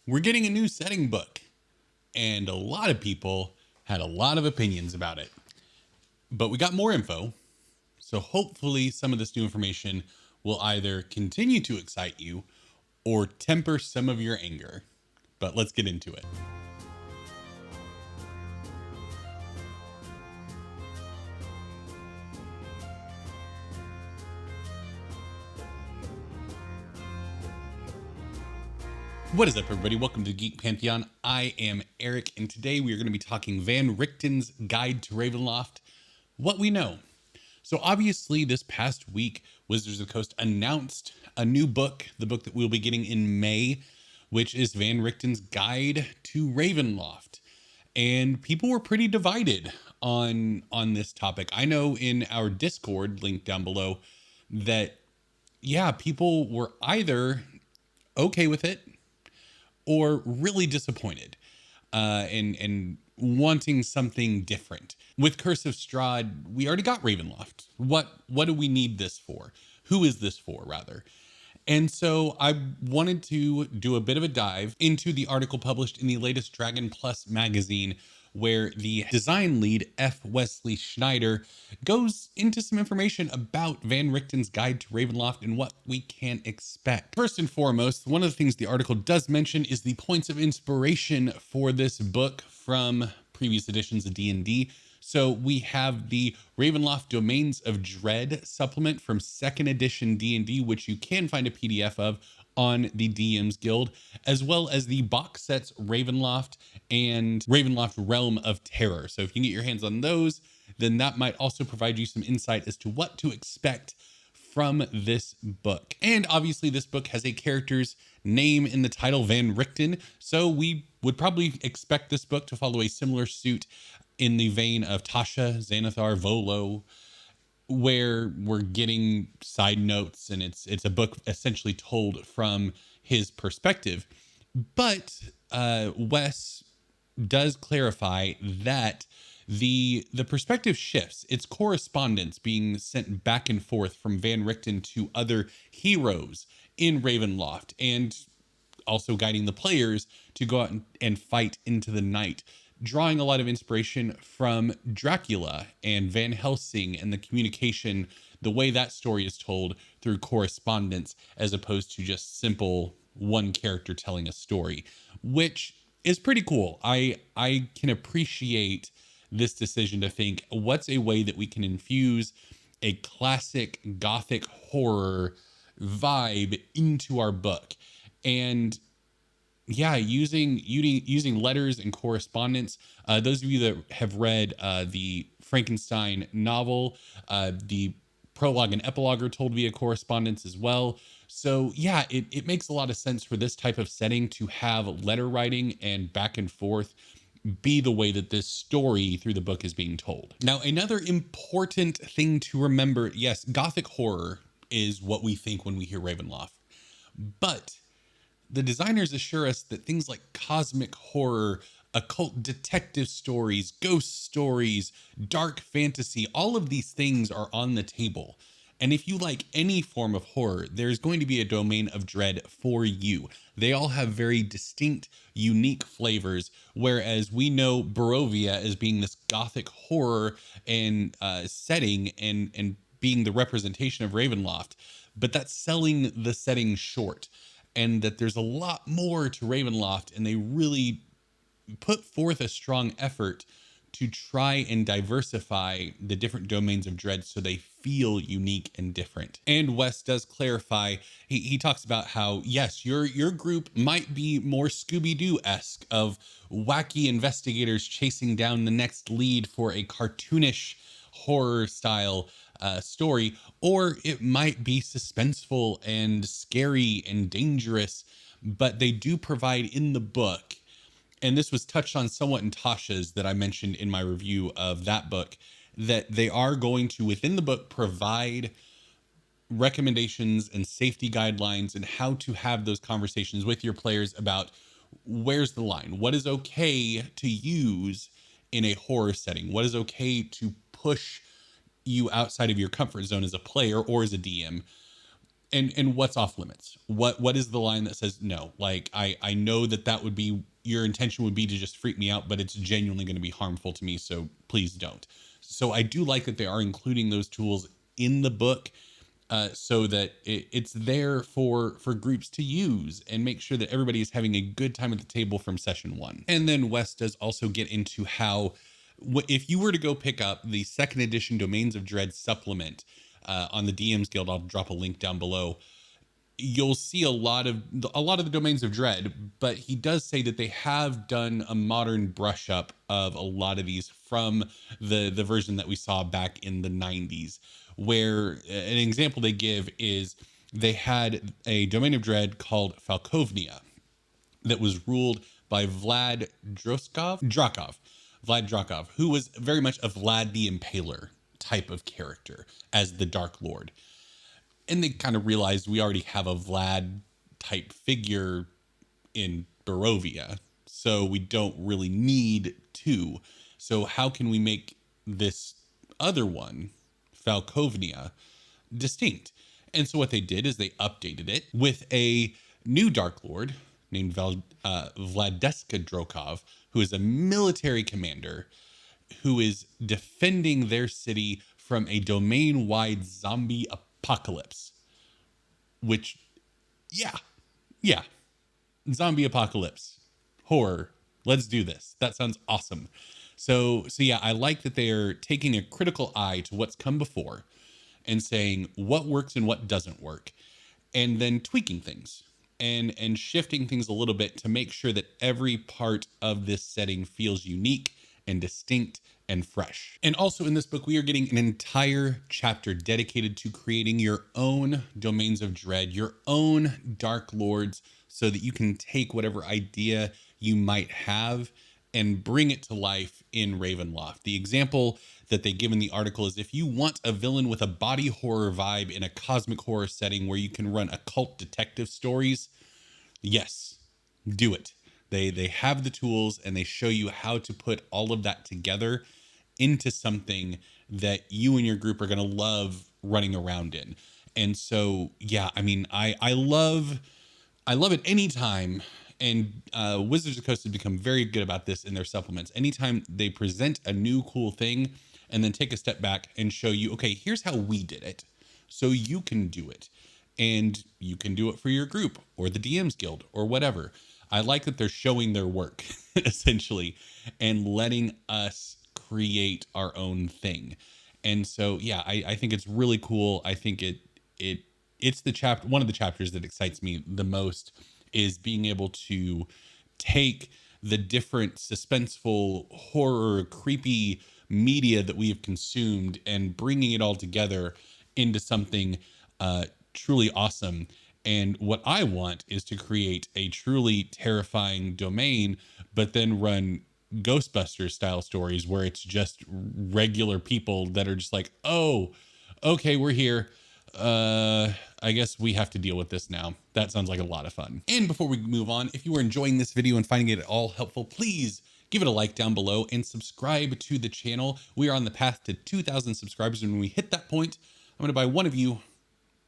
We're getting a new setting book, and a lot of people had a lot of opinions about it. But we got more info, so hopefully some of this new information will either continue to excite you or temper some of your anger. But let's get into it. What is up, everybody? Welcome to Geek Pantheon. I am Eric, and today we are going to be talking Van Richten's Guide to Ravenloft, what we know. So obviously this past week, Wizards of the Coast announced a new book, the book that we'll be getting in May, which is Van Richten's Guide to Ravenloft. And people were pretty divided on this topic. I know in our Discord, link down below, that, yeah, people were either okay with it or really disappointed and wanting something different. With Curse of Strahd, we already got Ravenloft. What do we need this for? Who is this for, rather? And so I wanted to do a bit of a dive into the article published in the latest Dragon Plus magazine, where the design lead, F. Wesley Schneider, goes into some information about Van Richten's Guide to Ravenloft and what we can expect. First and foremost, one of the things the article does mention is the points of inspiration for this book from previous editions of D&D. So we have the Ravenloft Domains of Dread supplement from 2nd edition D&D, which you can find a PDF of on the DM's Guild, as well as the box sets Ravenloft and Ravenloft Realm of Terror. So if you can get your hands on those, then that might also provide you some insight as to what to expect from this book. And obviously this book has a character's name in the title, Van Richten, so we would probably expect this book to follow a similar suit in the vein of Tasha, Xanathar, Volo, where we're getting side notes, and it's a book essentially told from his perspective. But Wes does clarify that the perspective shifts. It's correspondence being sent back and forth from Van Richten to other heroes in Ravenloft, and also guiding the players to go out and fight into the night, drawing a lot of inspiration from Dracula and Van Helsing and the communication, the way that story is told through correspondence, as opposed to just simple one character telling a story, which is pretty cool. I can appreciate this decision to think, what's a way that we can infuse a classic Gothic horror vibe into our book? And yeah, using letters and correspondence. Those of you that have read the Frankenstein novel, the prologue and epilogue are told via correspondence as well. So yeah, it makes a lot of sense for this type of setting to have letter writing and back and forth be the way that this story through the book is being told. Now, another important thing to remember, yes, Gothic horror is what we think when we hear Ravenloft, but the designers assure us that things like cosmic horror, occult detective stories, ghost stories, dark fantasy, all of these things are on the table. And if you like any form of horror, there's going to be a domain of dread for you. They all have very distinct, unique flavors, whereas we know Barovia as being this Gothic horror and setting and being the representation of Ravenloft, but that's selling the setting short. And that there's a lot more to Ravenloft, and they really put forth a strong effort to try and diversify the different domains of dread so they feel unique and different. And Wes does clarify, he talks about how, yes, your group might be more Scooby-Doo-esque, of wacky investigators chasing down the next lead for a cartoonish horror style story, or it might be suspenseful and scary and dangerous, but they do provide in the book, and this was touched on somewhat in Tasha's that I mentioned in my review of that book, that they are going to, within the book, provide recommendations and safety guidelines and how to have those conversations with your players about where's the line, what is okay to use in a horror setting, what is okay to push you outside of your comfort zone as a player or as a DM, and what's off limits. What is the line that says no? Like I know that would be your intention would be to just freak me out, but it's genuinely going to be harmful to me, so please don't. So I do like that they are including those tools in the book, so that it's there for groups to use and make sure that everybody is having a good time at the table from session one. And then Wes does also get into how, if you were to go pick up the second edition Domains of Dread supplement on the DM's Guild, I'll drop a link down below, you'll see a lot of the Domains of Dread, but he does say that they have done a modern brush up of a lot of these from the version that we saw back in the 90s, where an example they give is they had a Domain of Dread called Falkovnia that was ruled by Vlad Drakov, who was very much a Vlad the Impaler type of character as the Dark Lord. And they kind of realized we already have a Vlad type figure in Barovia, so we don't really need two. So how can we make this other one, Falkovnia, distinct? And so what they did is they updated it with a new Dark Lord named Vladeska Drokov, who is a military commander who is defending their city from a domain-wide zombie apocalypse. Which, yeah, zombie apocalypse, horror. Let's do this. That sounds awesome. So yeah, I like that they are taking a critical eye to what's come before and saying what works and what doesn't work, and then tweaking things and shifting things a little bit to make sure that every part of this setting feels unique and distinct and fresh. And also in this book, we are getting an entire chapter dedicated to creating your own Domains of Dread, your own Dark Lords, so that you can take whatever idea you might have and bring it to life in Ravenloft. The example that they give in the article is if you want a villain with a body horror vibe in a cosmic horror setting where you can run occult detective stories, yes, do it. They have the tools and they show you how to put all of that together into something that you and your group are going to love running around in. And so, yeah, I mean, I love it anytime. And Wizards of the Coast has become very good about this in their supplements. Anytime they present a new cool thing and then take a step back and show you, okay, here's how we did it, so you can do it. And you can do it for your group or the DM's Guild or whatever. I like that they're showing their work, essentially, and letting us create our own thing. And so, yeah, I think it's really cool. I think it's the chapter, one of the chapters that excites me the most is being able to take the different suspenseful, horror, creepy media that we have consumed and bringing it all together into something truly awesome. And what I want is to create a truly terrifying domain, but then run Ghostbusters style stories where it's just regular people that are just like, oh, okay, we're here. I guess we have to deal with this now. That sounds like a lot of fun. And before we move on, if you are enjoying this video and finding it at all helpful, please give it a like down below and subscribe to the channel. We are on the path to 2,000 subscribers. And when we hit that point, I'm going to buy one of you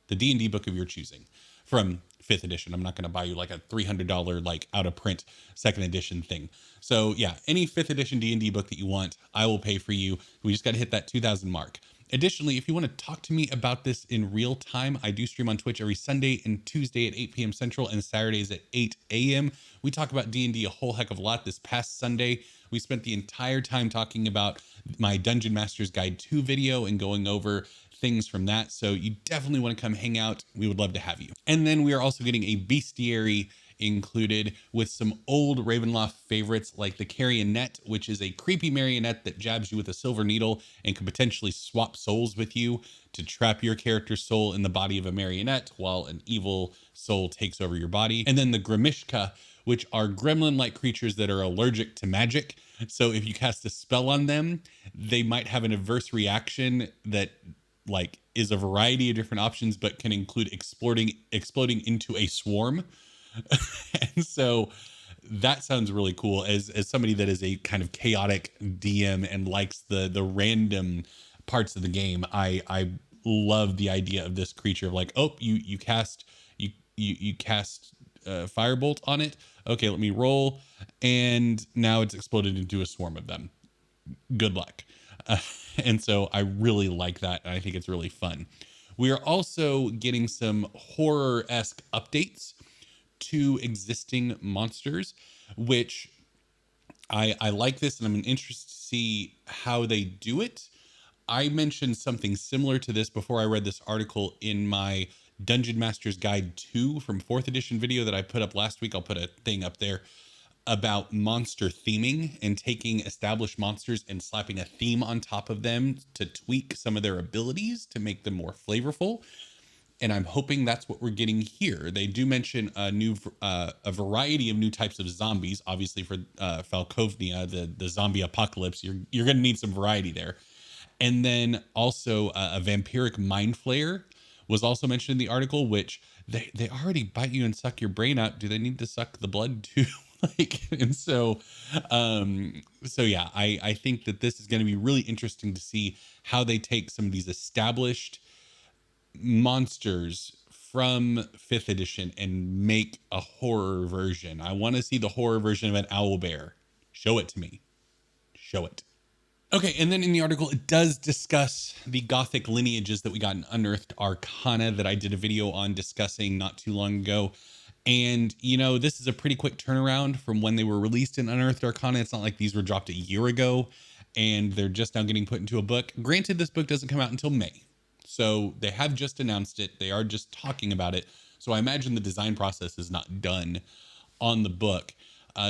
the D&D book of your choosing from 5th edition. I'm not going to buy you like a $300 like out of print 2nd edition thing. So yeah, any 5th edition D&D book that you want, I will pay for you. We just got to hit that 2,000 mark. Additionally, if you want to talk to me about this in real time, I do stream on Twitch every Sunday and Tuesday at 8 p.m. Central and Saturdays at 8 a.m. We talk about D&D a whole heck of a lot. This past Sunday, we spent the entire time talking about my Dungeon Master's Guide 2 video and going over things from that. So you definitely want to come hang out. We would love to have you. And then we are also getting a bestiary included with some old Ravenloft favorites like the Carionette, which is a creepy marionette that jabs you with a silver needle and can potentially swap souls with you to trap your character's soul in the body of a marionette while an evil soul takes over your body. And then the Grimishka, which are gremlin-like creatures that are allergic to magic. So if you cast a spell on them, they might have an adverse reaction that like is a variety of different options, but can include exploding into a swarm. And so that sounds really cool as somebody that is a kind of chaotic DM and likes the random parts of the game. I love the idea of this creature of like, oh, you cast you cast firebolt on it. Okay, let me roll, and now it's exploded into a swarm of them. Good luck. Uh, and so I really like that, and I think it's really fun. We are also getting some horror-esque updates to existing monsters, which I like this, and I'm interested to see how they do it. I mentioned something similar to this before I read this article in my Dungeon Master's Guide 2 from 4th edition video that I put up last week. I'll put a thing up there about monster theming and taking established monsters and slapping a theme on top of them to tweak some of their abilities to make them more flavorful. And I'm hoping that's what we're getting here. They do mention a variety of new types of zombies. Obviously, for Falkovnia, the zombie apocalypse, you're going to need some variety there. And then also a vampiric mind flayer was also mentioned in the article, which they already bite you and suck your brain out. Do they need to suck the blood too? Like, and so yeah, I think that this is going to be really interesting to see how they take some of these established monsters from 5th edition and make a horror version. I want to see the horror version of an owl bear. Show it to me. Show it. Okay, and then in the article, it does discuss the Gothic lineages that we got in Unearthed Arcana that I did a video on discussing not too long ago. And, you know, this is a pretty quick turnaround from when they were released in Unearthed Arcana. It's not like these were dropped a year ago and they're just now getting put into a book. Granted, this book doesn't come out until May. So they have just announced it. They are just talking about it. So I imagine the design process is not done on the book.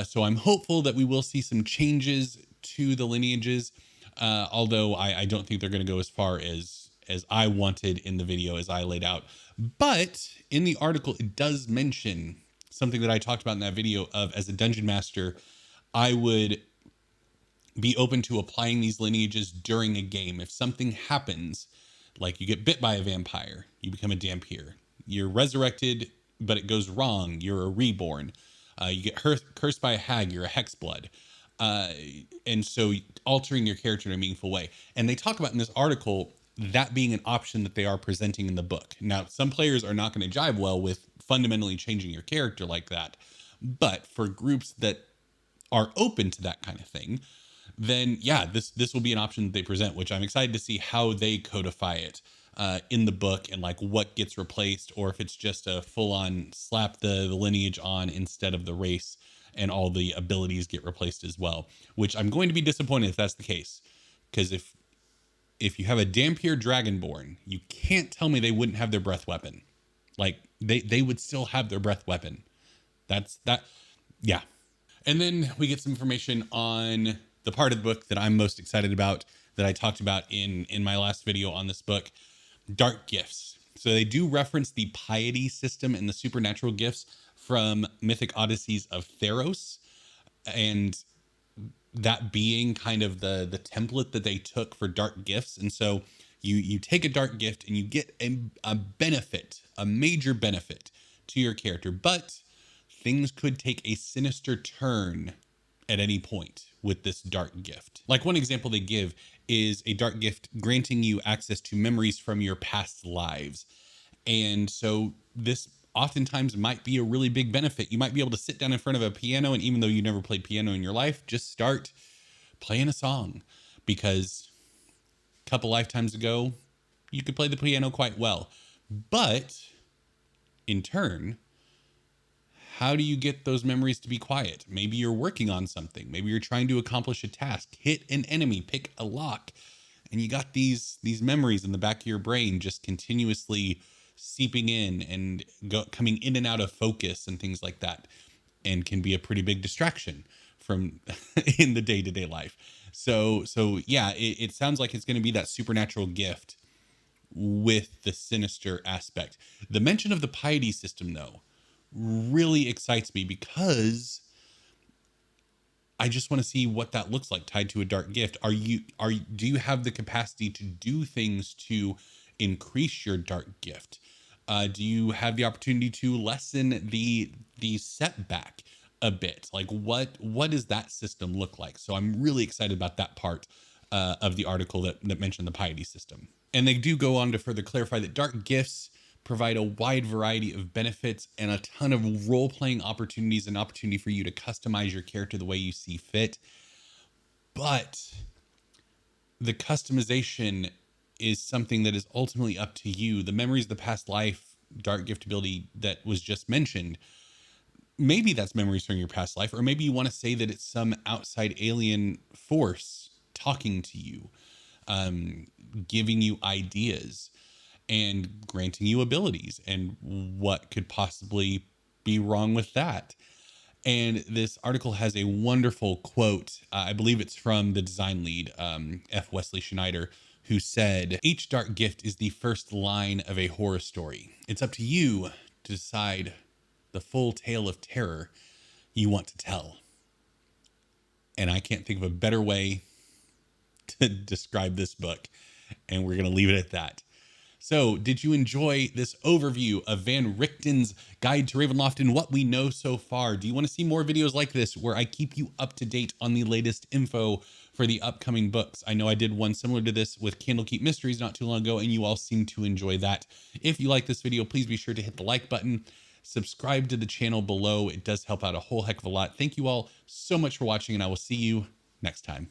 So I'm hopeful that we will see some changes to the lineages. Although I don't think they're going to go as far as I wanted in the video as I laid out. But in the article, it does mention something that I talked about in that video of, as a dungeon master, I would be open to applying these lineages during a game. If something happens, like you get bit by a vampire, you become a Dhampir. You're resurrected, but it goes wrong. You're a reborn. You get cursed by a hag. You're a hexblood. And so altering your character in a meaningful way. And they talk about in this article that being an option that they are presenting in the book. Now, some players are not going to jive well with fundamentally changing your character like that. But for groups that are open to that kind of thing, then yeah, this will be an option that they present, which I'm excited to see how they codify it in the book and like what gets replaced, or if it's just a full-on slap the lineage on instead of the race and all the abilities get replaced as well, which I'm going to be disappointed if that's the case. Because if you have a Dhampir Dragonborn, you can't tell me they wouldn't have their breath weapon. Like they would still have their breath weapon. Yeah. And then we get some information on the part of the book that I'm most excited about, that I talked about in my last video on this book, dark gifts. So they do reference the piety system and the supernatural gifts from Mythic Odysseys of Theros, and that being kind of the template that they took for dark gifts. And so you take a dark gift and you get a benefit, a major benefit to your character, but things could take a sinister turn at any point with this dark gift. Like one example they give is a dark gift granting you access to memories from your past lives. And so this oftentimes might be a really big benefit. You might be able to sit down in front of a piano, and even though you never played piano in your life, just start playing a song, because a couple lifetimes ago, you could play the piano quite well. But in turn, how do you get those memories to be quiet? Maybe you're working on something. Maybe you're trying to accomplish a task, hit an enemy, pick a lock, and you got these memories in the back of your brain just continuously seeping in and coming in and out of focus and things like that, and can be a pretty big distraction from in the day-to-day life. So yeah, it sounds like it's going to be that supernatural gift with the sinister aspect. The mention of the piety system, though, really excites me, because I just want to see what that looks like tied to a dark gift. Do you have the capacity to do things to increase your dark gift? Do you have the opportunity to lessen the setback a bit? Like what does that system look like? So I'm really excited about that part of the article that mentioned the piety system. And they do go on to further clarify that dark gifts provide a wide variety of benefits and a ton of role-playing opportunities, and opportunity for you to customize your character the way you see fit. But the customization is something that is ultimately up to you. The memories of the past life dark gift ability that was just mentioned, maybe that's memories from your past life, or maybe you want to say that it's some outside alien force talking to you, giving you ideas and granting you abilities, and what could possibly be wrong with that. And this article has a wonderful quote. I believe it's from the design lead, F. Wesley Schneider, who said, "Each dark gift is the first line of a horror story. It's up to you to decide the full tale of terror you want to tell." And I can't think of a better way to describe this book. And we're going to leave it at that. So, did you enjoy this overview of Van Richten's Guide to Ravenloft and what we know so far? Do you want to see more videos like this where I keep you up to date on the latest info for the upcoming books? I know I did one similar to this with Candlekeep Mysteries not too long ago, and you all seem to enjoy that. If you like this video, please be sure to hit the like button. Subscribe to the channel below. It does help out a whole heck of a lot. Thank you all so much for watching, and I will see you next time.